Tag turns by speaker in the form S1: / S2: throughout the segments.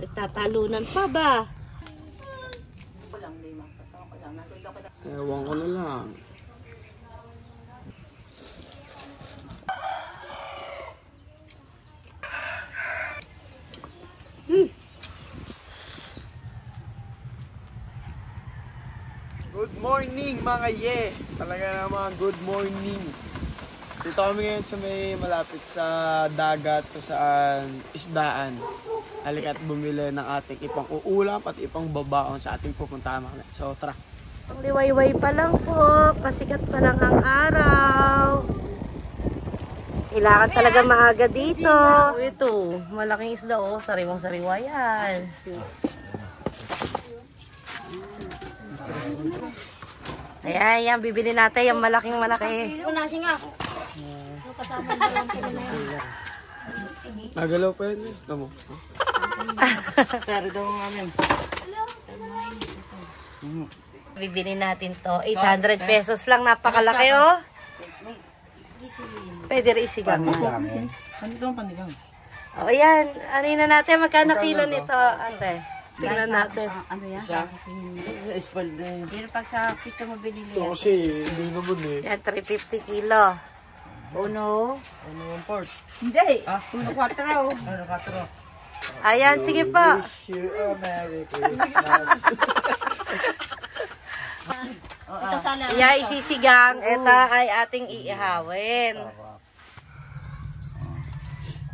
S1: Nagtatalunan pa ba?
S2: Ewan ko na lang. Good morning mga ye! Talaga naman good morning. Dito kami ngayon sa may malapit sa dagat kung saan isdaan. Halika't bumili ng ating ipang uulam at ipang babaon sa ating pupuntahan. So tara!
S1: Ang liwayway pa lang po, pasikat pa lang ang araw. Kailangan talaga maaga dito. Ito, malaking isda oh, sariwang-sariwa yan. Ayan, bibili natin yung malaking malaki.
S3: Unasin nga ako. Kasama na lang sila na yan.
S2: Nagalaw pa yun eh. Tamo.
S3: Pero daw nga namin.
S1: Bibili natin to. 800 pesos lang. Napakalaki oh. Pwede rin isigang.
S3: Panigang, panigang.
S1: O yan. Ano na natin? Magkano kilo nito, ate? Tingnan natin.
S3: Ano yan?
S2: Isa.
S3: Spoiled din. Pero pag sa pito mo binili
S2: Ito
S3: yan.
S2: kasi hindi naman eh.
S1: Yan, 350 kilo.
S3: Uno.
S2: Ano yung port?
S3: Hindi. Uno 4. Uno 4.
S1: Ayan, sige po.
S2: Wish you a Merry Christmas.
S3: Ito sana.
S1: Yeah, isisigang. Ito ay ating iihawin.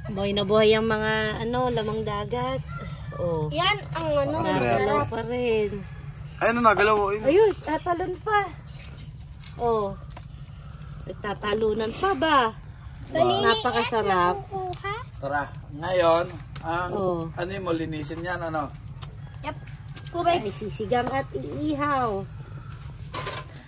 S1: Buhay na buhay ang mga lamang dagat. Oh.
S3: Yan ang ano.
S1: Masarap pa rin.
S2: Ayun na, nagalaw.
S1: Ayun, tatalon pa. Oh. Nagtatalunan pa ba? Napakasarap.
S4: Tara, ngayon, ang
S1: Oh.
S4: mo, linisin yan, ano?
S3: Yep. Kubay.
S1: Ay, sisigang at iihaw.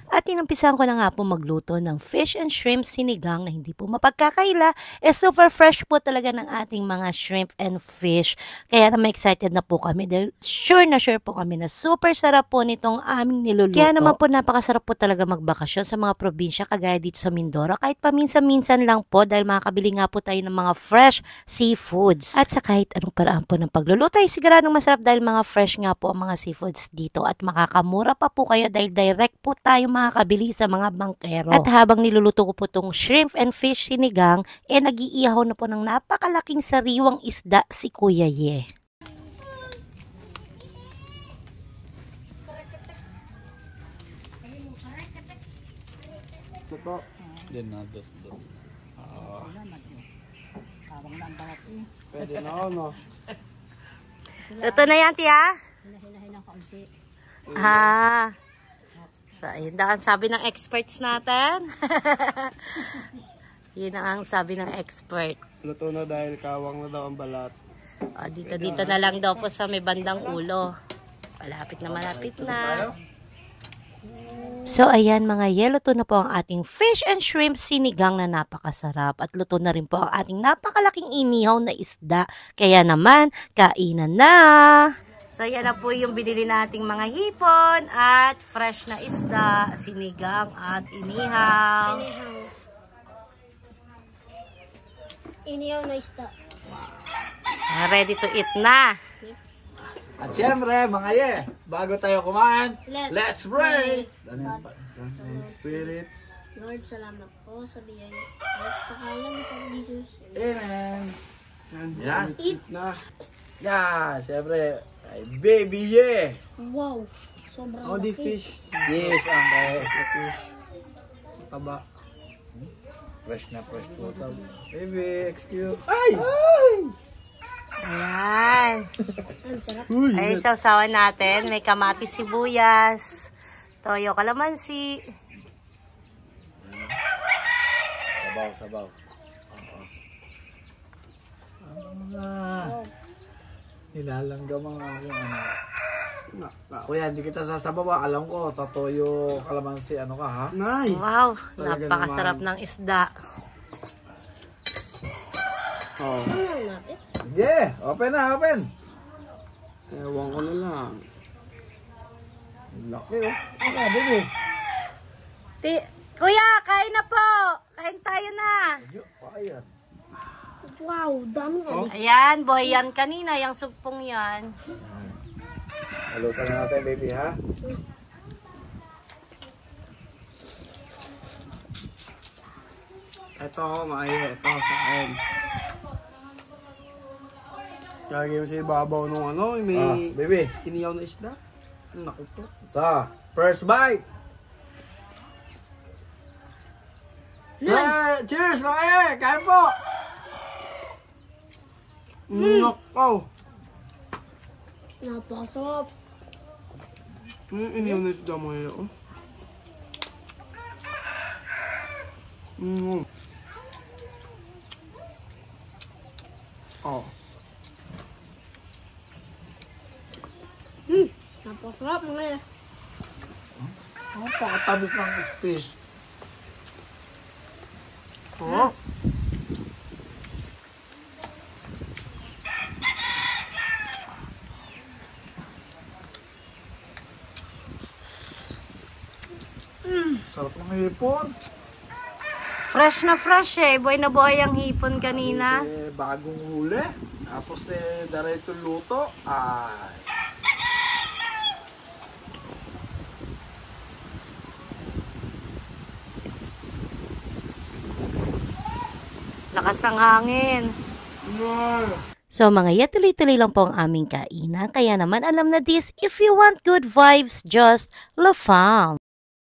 S5: At inumpisahan ko na nga po magluto ng fish and shrimp sinigang na hindi po mapagkakaila. Super fresh po talaga ng ating mga shrimp and fish. Kaya naman excited na po kami dahil sure po kami na super sarap po nitong aming niluluto. Kaya naman po napakasarap po talaga magbakasyon sa mga probinsya kagaya dito sa Mindoro. Kahit paminsan-minsan lang po dahil makakabili nga po tayo ng mga fresh seafoods. At sa kahit anong paraan po ng pagluluto ay siguradong masarap dahil mga fresh nga po ang mga seafoods dito. At makakamura pa po kayo dahil direct po tayo makakabili sa mga bangkero. At habang niluluto ko po itong shrimp and fish sinigang, nag-iihaw na po ng napakalaking sariwang isda si Kuya Ye.
S2: Ito.
S4: Yan na, dot.
S2: Pwede na no?
S1: Luto na yan, tiya? Ah. So, ayun daw ang sabi ng experts natin. Yun ang sabi ng expert.
S2: Luto na dahil kawang na daw ang balat.
S1: Dito na lang daw po sa may bandang ulo. Malapit na.
S5: So ayan mga ye, luto na po ang ating fish and shrimp sinigang na napakasarap. At luto na rin po ang ating napakalaking inihaw na isda. Kaya naman, kainan na!
S1: So, yan na po yung binili nating mga hipon at fresh na isda, sinigang at inihaw.
S3: Iniyaw na isda.
S1: Ready to eat na.
S4: At siyempre, mga ye, bago tayo kumain, let's pray!
S2: Spirit.
S3: Lord, salamat po sa biyaya. Sa pangalan ni Pang Jesus.
S4: Amen!
S2: Yes. Eat na.
S4: Yeah, siyempre, ay baby ye!
S3: Wow. Sobrang
S2: Oh, di
S3: laki.
S2: fish.
S4: Yes, ang kaya.
S2: Fish. Taba.
S4: Fresh na fresh po.
S2: Baby, excuse. Ay!
S1: Ayan.
S3: Ang sarap.
S2: Uy!
S1: Ay, sausawan natin. May kamatis, sibuyas, toyo, kalamansi.
S4: Sabaw. Nilalanggam ang aking ano. Kuya, hindi kita sasabaw. Alam ko, tatoyo, kalamansi, ano ka ha?
S2: Nay!
S1: Wow,
S2: Talaga
S1: napakasarap
S2: naman.
S1: ng isda.
S2: Oh.
S3: Ano natin?
S4: Yeah, open na, open!
S2: Ewan ko na lang.
S4: Laki oh. Grabe mo.
S1: Kuya, kain na po. Kain tayo na.
S4: Ayan.
S3: Wow, dami nga.
S1: Ayan, boy yan kanina, yung sugpong yan.
S4: Halutan na natin, baby, ha?
S2: Ito, maayo. Ito sa akin. Gagawin mo sa ibabaw nung ano, may
S4: Baby.
S2: iniyaw na isda. Naku po.
S4: Sa first bite. Yeah, cheers, mga eh! Kain po!
S2: Nakaw.
S3: Napakasarap.
S2: Iniyaw na isda mo yun, oh. Oh.
S3: Napakasarap mga yan.
S4: Napakatamis ng fish.
S2: Oh.
S4: Sarap ng hipon.
S1: Fresh na fresh eh. Boy na boy ang hipon kanina.
S4: Bagong huli. Tapos diretso luto. Ay.
S1: Lakas ng hangin.
S5: So mga ya, tuloy-tuloy lang po ang aming kainan. Kaya naman alam na this, if you want good vibes, just La Fam.